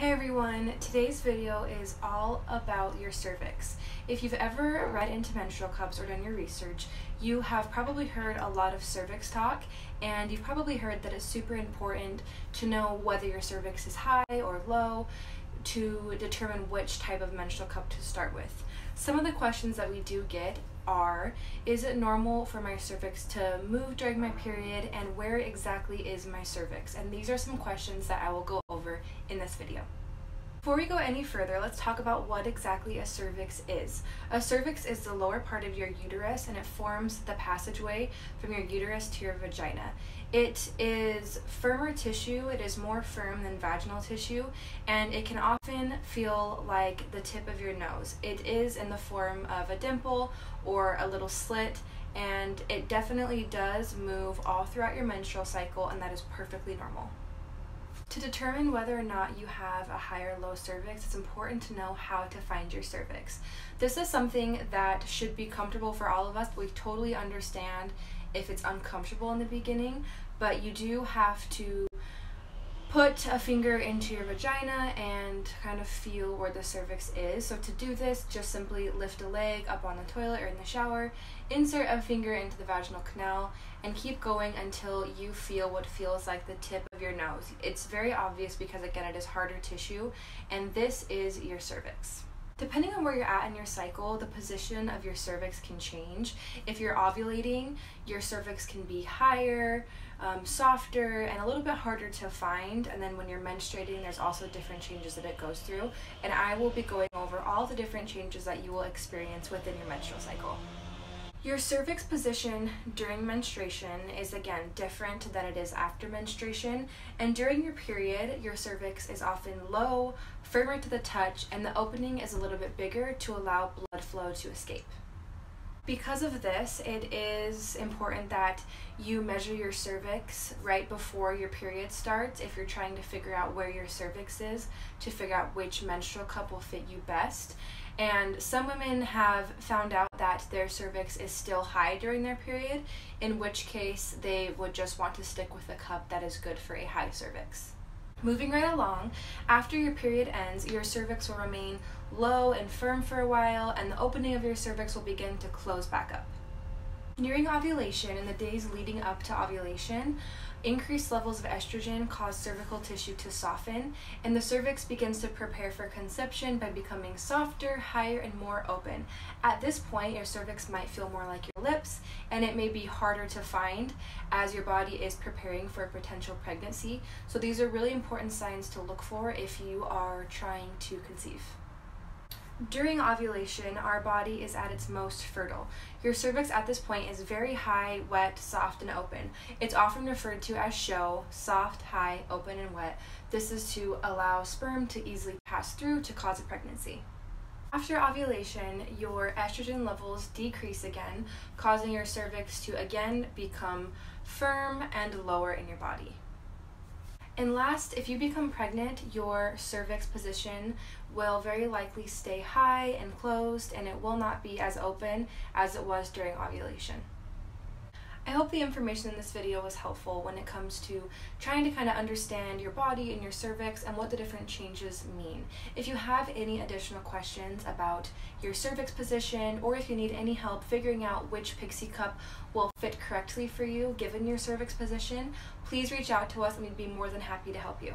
Hey everyone, today's video is all about your cervix. If you've ever read into menstrual cups or done your research, you have probably heard a lot of cervix talk, and you've probably heard that it's super important to know whether your cervix is high or low to determine which type of menstrual cup to start with. Some of the questions that we do get are, is it normal for my cervix to move during my period, and where exactly is my cervix? And these are some questions that I will go over in this video. Before we go any further, let's talk about what exactly a cervix is. A cervix is the lower part of your uterus, and it forms the passageway from your uterus to your vagina. It is firmer tissue, it is more firm than vaginal tissue, and it can often feel like the tip of your nose. It is in the form of a dimple or a little slit, and it definitely does move all throughout your menstrual cycle, and that is perfectly normal. To determine whether or not you have a high or low cervix, it's important to know how to find your cervix. This is something that should be comfortable for all of us, but we totally understand if it's uncomfortable in the beginning, but you do have to put a finger into your vagina and kind of feel where the cervix is. So to do this, just simply lift a leg up on the toilet or in the shower, insert a finger into the vaginal canal, and keep going until you feel what feels like the tip of your nose. It's very obvious because, again, it is harder tissue, and this is your cervix. Depending on where you're at in your cycle, the position of your cervix can change. If you're ovulating, your cervix can be higher, softer, and a little bit harder to find. And then when you're menstruating, there's also different changes that it goes through. And I will be going over all the different changes that you will experience within your menstrual cycle. Your cervix position during menstruation is, again, different than it is after menstruation, and during your period, your cervix is often low, firmer to the touch, and the opening is a little bit bigger to allow blood flow to escape. Because of this, it is important that you measure your cervix right before your period starts if you're trying to figure out where your cervix is, to figure out which menstrual cup will fit you best. And some women have found out that their cervix is still high during their period, in which case they would just want to stick with a cup that is good for a high cervix. Moving right along, after your period ends, your cervix will remain low and firm for a while, and the opening of your cervix will begin to close back up. During ovulation, in the days leading up to ovulation, increased levels of estrogen cause cervical tissue to soften, and the cervix begins to prepare for conception by becoming softer, higher, and more open. At this point, your cervix might feel more like your lips, and it may be harder to find as your body is preparing for a potential pregnancy. So these are really important signs to look for if you are trying to conceive. During ovulation, our body is at its most fertile. Your cervix at this point is very high, wet, soft, and open. It's often referred to as SHO, soft, high, open, and wet. This is to allow sperm to easily pass through to cause a pregnancy. After ovulation, your estrogen levels decrease again, causing your cervix to again become firm and lower in your body. And last, if you become pregnant, your cervix position will very likely stay high and closed, and it will not be as open as it was during ovulation. I hope the information in this video was helpful when it comes to trying to kind of understand your body and your cervix and what the different changes mean. If you have any additional questions about your cervix position, or if you need any help figuring out which Pixie cup will fit correctly for you given your cervix position, please reach out to us and we'd be more than happy to help you.